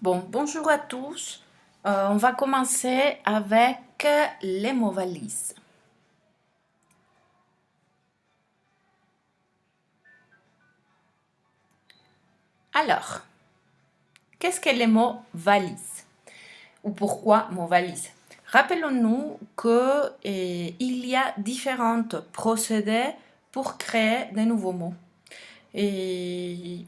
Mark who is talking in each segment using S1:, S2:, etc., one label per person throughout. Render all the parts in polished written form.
S1: Bon, bonjour à tous. On va commencer avec les mots valises. Alors, qu'est-ce que les mots valises? Ou pourquoi mots valises? Rappelons-nous qu'il y a différents procédés pour créer de nouveaux mots. Et,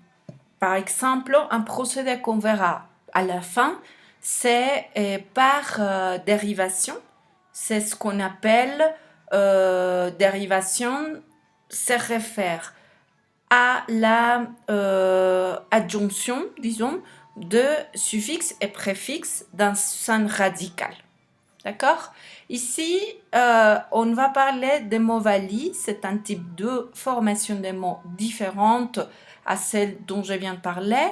S1: par exemple, un procédé qu'on verra à la fin, c'est par dérivation. C'est ce qu'on appelle dérivation. Ça réfère à la adjonction, disons, de suffixes et préfixes dans un radical. D'accord? Ici, on va parler des mots valises. C'est un type de formation de mots différente à celle dont je viens de parler.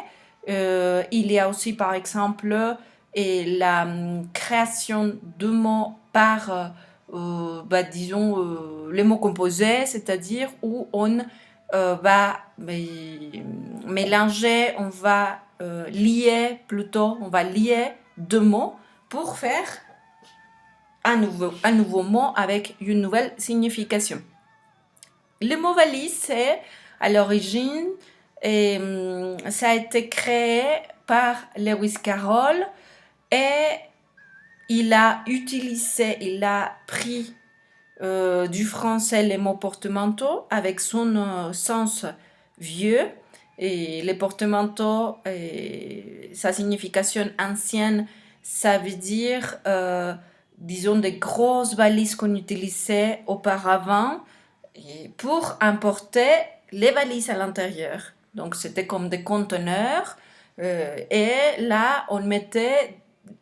S1: Il y a aussi, par exemple, la création de mots par, disons, les mots composés, c'est-à-dire où on va mélanger, on va lier plutôt, on va lier deux mots pour faire un nouveau mot avec une nouvelle signification. Le mot valise, c'est à l'origine, ça a été créé par Lewis Carroll et il a pris du français les mots portemanteaux avec son sens vieux. Et les portemanteaux, sa signification ancienne, ça veut dire, disons, des grosses valises qu'on utilisait auparavant pour importer les valises à l'intérieur. Donc, c'était comme des conteneurs. Et là, on mettait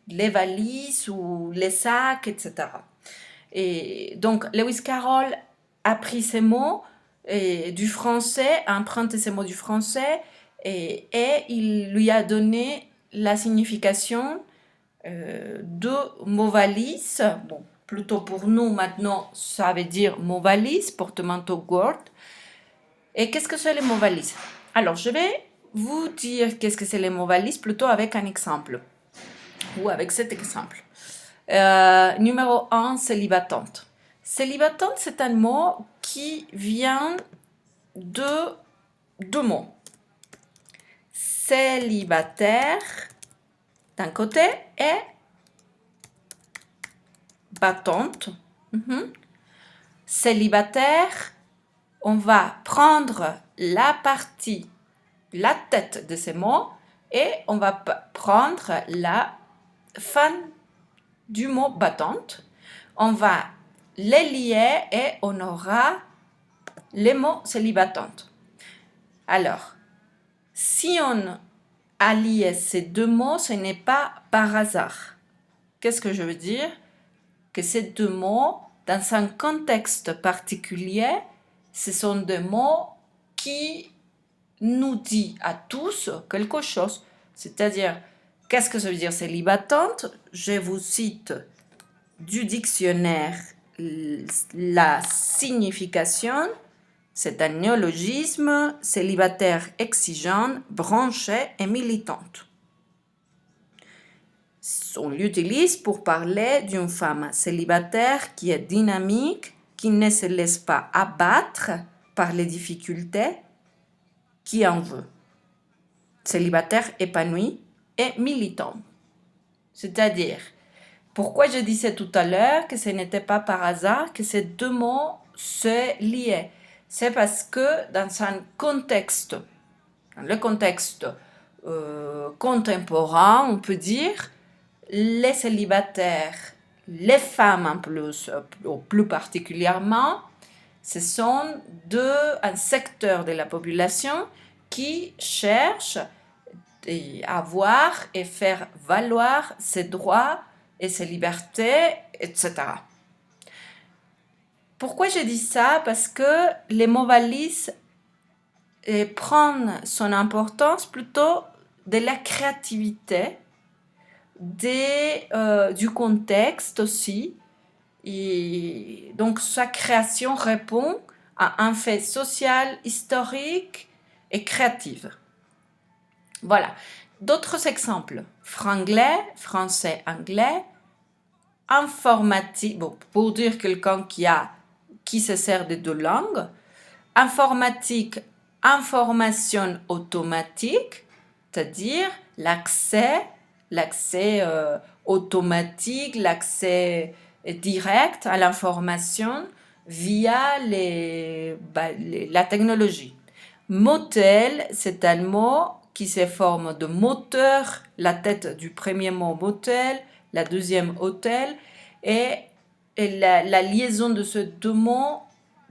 S1: les valises ou les sacs, etc. Et donc, Lewis Carroll a pris ces mots du français, a emprunté ces mots du français et il lui a donné la signification de mot valise. Bon, plutôt pour nous maintenant, ça veut dire mot valise, portemanteau gourde. Et qu'est-ce que c'est les mots valises? Alors, je vais vous dire qu'est-ce que c'est les mots valises plutôt avec un exemple ou avec cet exemple. Numéro 1, célibatante. Célibatante, c'est un mot qui vient de deux mots. Célibataire, d'un côté, et battante. Célibataire, on va prendre la tête de ces mots, et on va prendre la fin du mot battante. On va les lier et on aura les mots célibatante. Alors, si on a lié ces deux mots, ce n'est pas par hasard. Qu'est-ce que je veux dire? Que ces deux mots, dans un contexte particulier, ce sont des mots qui nous disent à tous quelque chose. C'est-à-dire, qu'est-ce que ça veut dire célibatante? Je vous cite du dictionnaire la signification. C'est un néologisme, célibataire exigeante, branchée et militante. On l'utilise pour parler d'une femme célibataire qui est dynamique, qui ne se laisse pas abattre par les difficultés, qui en veut. Célibataire épanoui et militant. C'est-à-dire, pourquoi je disais tout à l'heure que ce n'était pas par hasard que ces deux mots se liaient? C'est parce que dans le contexte contemporain, on peut dire, les célibataires, les femmes en plus, plus particulièrement, ce sont un secteur de la population qui cherche à avoir et faire valoir ses droits et ses libertés, etc. Pourquoi je dis ça? Parce que les mots valises prennent son importance plutôt de la créativité, du contexte aussi. Et donc, sa création répond à un fait social, historique et créatif. Voilà. D'autres exemples. Franglais, français, anglais. Informatique, bon, pour dire quelqu'un qui se sert des deux langues. Informatique, information automatique, c'est-à-dire l'accès automatique, l'accès direct à l'information via la technologie. Motel, c'est un mot qui se forme de moteur, la tête du premier mot motel, la deuxième hôtel, et la liaison de ces deux mots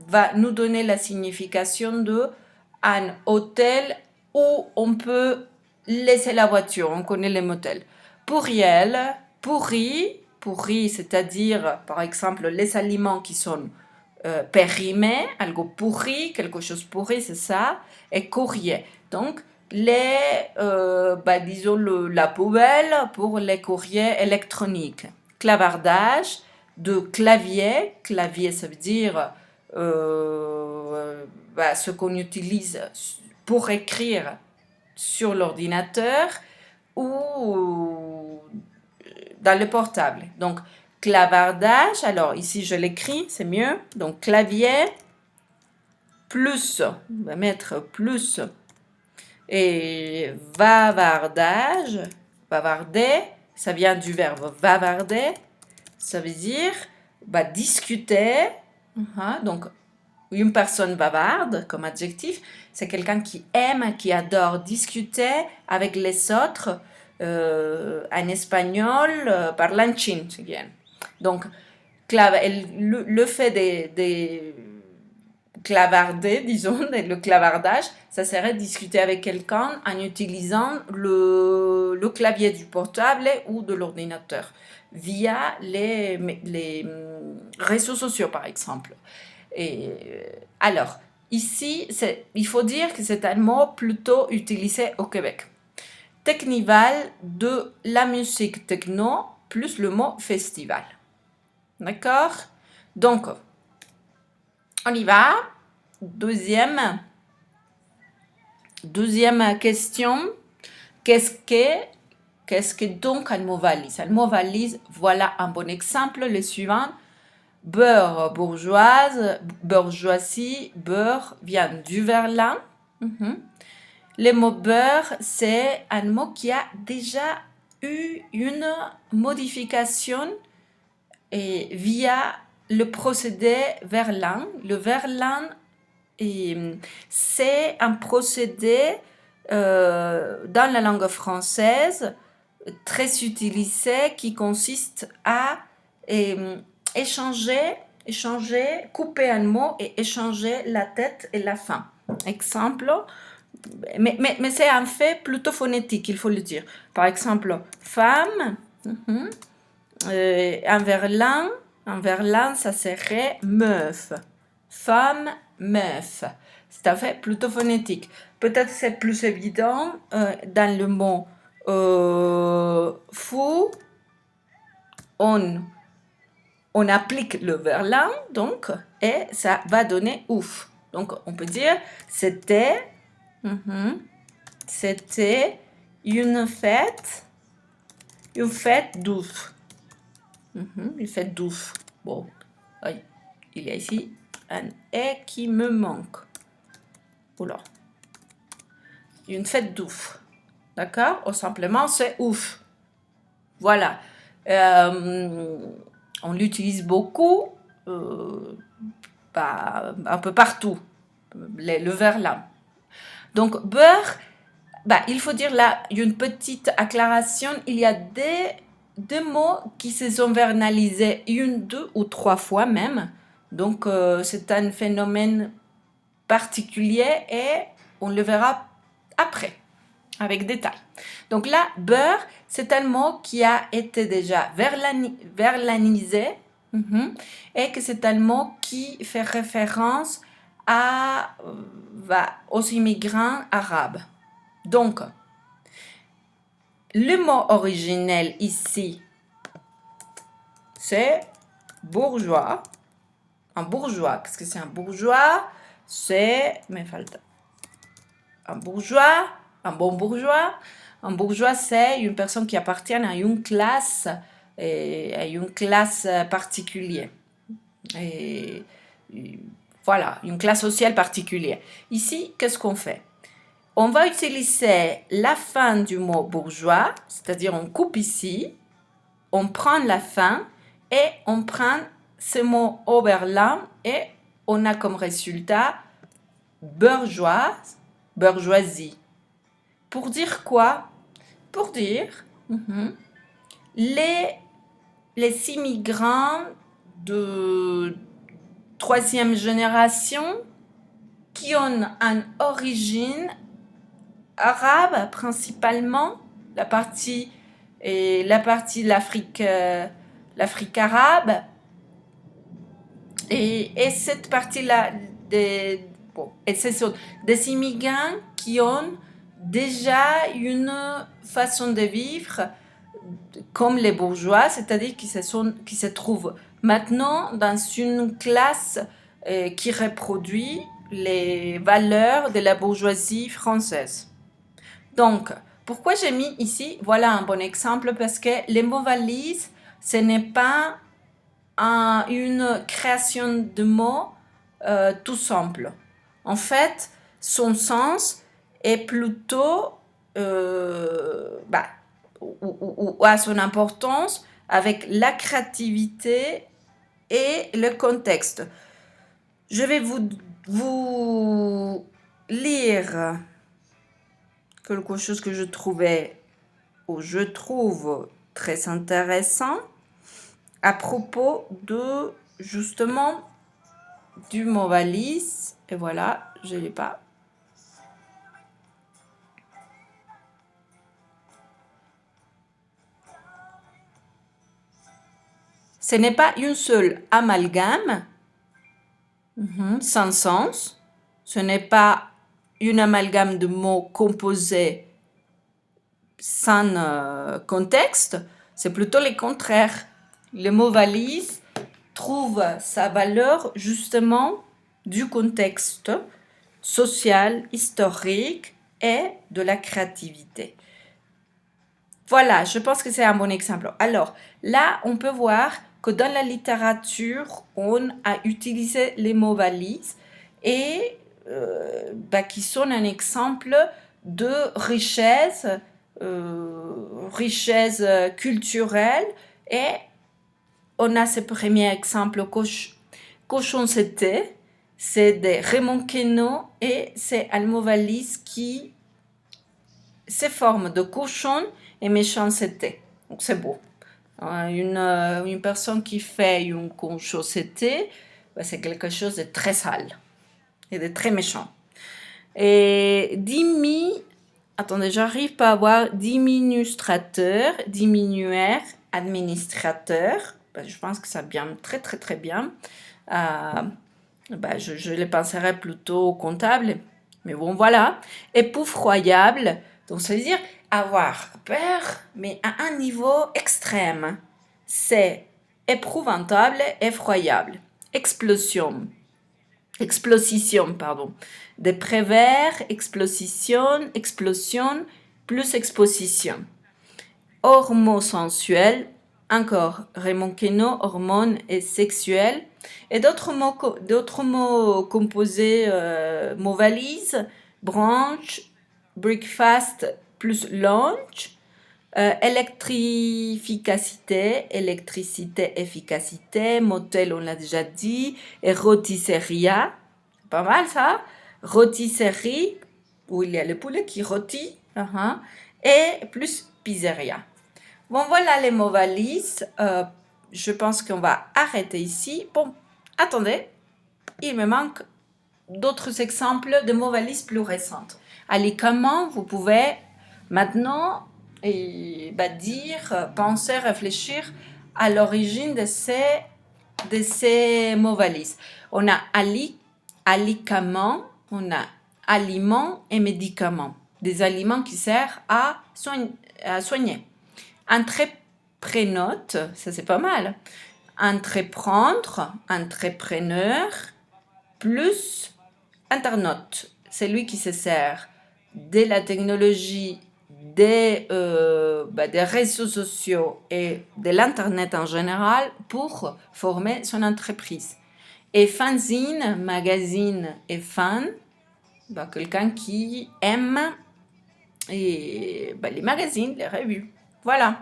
S1: va nous donner la signification de un hôtel où on peut laisser la voiture. On connaît les motels. Pourriel, pourri, c'est-à-dire, par exemple, les aliments qui sont périmés, algo pourri, quelque chose pourri, c'est ça, et courrier. Donc, disons la poubelle pour les courriers électroniques. Clavardage, de clavier, ça veut dire ce qu'on utilise pour écrire sur l'ordinateur ou dans le portable. Donc, clavardage, alors ici je l'écris, c'est mieux. Donc, clavier, plus, on va mettre plus, et bavardage, bavarder, ça vient du verbe bavarder, ça veut dire discuter. Donc, une personne bavarde, comme adjectif, c'est quelqu'un qui aime, qui adore discuter avec les autres en espagnol, parlant chine. Donc, le fait de clavarder, disons, le clavardage, ça serait discuter avec quelqu'un en utilisant le clavier du portable ou de l'ordinateur, via les réseaux sociaux, par exemple. Alors, ici, il faut dire que c'est un mot plutôt utilisé au Québec. Technival, de la musique techno, plus le mot festival. D'accord? Donc, on y va. Deuxième question. Qu'est-ce que donc un mot valise? Un mot valise, voilà un bon exemple. Le suivant. Beurre, bourgeoisie, beurre vient du verlan. Le mot beurre, c'est un mot qui a déjà eu une modification via le procédé verlan. Le verlan, c'est un procédé dans la langue française très utilisé qui consiste à échanger, couper un mot et échanger la tête et la fin. Exemple, mais c'est un fait plutôt phonétique, il faut le dire. Par exemple, femme, un verlan, ça serait meuf. Femme, meuf. C'est un fait plutôt phonétique. Peut-être c'est plus évident dans le mot fou, on applique le verlan, donc, et ça va donner ouf. Donc, on peut dire c'était une fête d'ouf. Une fête d'ouf. Bon, il y a ici un et qui me manque. Oula. Une fête d'ouf. D'accord? Ou simplement, c'est ouf. Voilà. On l'utilise beaucoup, un peu partout, le verlan. Donc, beurre, il faut dire là, une petite acclaration, il y a deux mots qui se sont vernalisés une, deux ou trois fois même. Donc, c'est un phénomène particulier et on le verra après, avec détail. Donc là, beurre, c'est un mot qui a été déjà verlanisé et que c'est un mot qui fait référence aux immigrants arabes. Donc, le mot originel ici, c'est bourgeois. Un bourgeois, qu'est-ce que c'est un bourgeois? C'est, un bourgeois, un bon bourgeois. Un bourgeois, c'est une personne qui appartient à une classe particulière. Et voilà, une classe sociale particulière. Ici, qu'est-ce qu'on fait? On va utiliser la fin du mot bourgeois, c'est-à-dire on coupe ici, on prend la fin et on prend ce mot Oberland et on a comme résultat bourgeoise, bourgeoisie. Pour dire quoi? Pour dire les immigrants de troisième génération qui ont une origine arabe principalement, la partie de l'Afrique arabe et cette partie-là et ce sont des immigrants qui ont déjà une façon de vivre comme les bourgeois, c'est-à-dire qui se trouvent maintenant dans une classe qui reproduit les valeurs de la bourgeoisie française. Donc, pourquoi j'ai mis ici, voilà un bon exemple, parce que les mots valises, ce n'est pas une création de mots tout simple. En fait, son sens est plutôt, ou à son importance avec la créativité et le contexte. Je vais vous lire quelque chose que je trouve très intéressant à propos de, justement, du mot valise. Et voilà, je ne l'ai pas. Ce n'est pas une seule amalgame sans sens. Ce n'est pas une amalgame de mots composés sans contexte. C'est plutôt le contraire. Le mot valise trouve sa valeur justement du contexte social, historique et de la créativité. Voilà, je pense que c'est un bon exemple. Alors, là, on peut voir que dans la littérature, on a utilisé les mots valises et qui sont un exemple de richesse culturelle. Et on a ce premier exemple, Cochon c'était, c'est de Raymond Queneau et c'est un mot valise qui se forme de cochon et méchanceté. Donc c'est beau. Une personne qui fait une conchosité, c'est quelque chose de très sale et de très méchant. Et attendez, j'arrive pas à voir diminustrateur, diminuer, administrateur. Je pense que ça vient très très très bien. Je les penserais plutôt comptable. Mais bon, voilà. Épouffroyable. Donc, ça veut dire avoir peur, mais à un niveau extrême. C'est épouvantable, effroyable. Explosition, pardon. De prévers, explosion, plus exposition. Hormosensuel, encore Raymond Queneau, hormones et sexuel. Et d'autres mots composés, mots valises, branche, breakfast plus lunch, électricité, efficacité, motel, on l'a déjà dit, et rôtisseria, c'est pas mal ça, rôtisserie, où il y a le poulet qui rôtit, et plus pizzeria. Bon, voilà les mots valises. Je pense qu'on va arrêter ici. Bon, attendez, il me manque d'autres exemples de mots valises plus récentes. Allez, comment vous pouvez maintenant penser, réfléchir à l'origine de ces mots valises. On a alicament, on a aliments et médicaments. Des aliments qui servent à soigner. Entreprenante, ça c'est pas mal. Entreprendre, entrepreneur, plus internaute, c'est lui qui se sert de la technologie des réseaux sociaux et de l'Internet en général pour former son entreprise. Et fanzine, magazine et fan, quelqu'un qui aime les magazines, les revues. Voilà.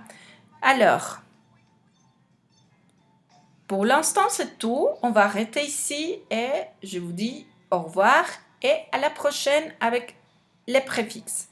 S1: Alors, pour l'instant, c'est tout. On va arrêter ici et je vous dis au revoir et à la prochaine avec les préfixes.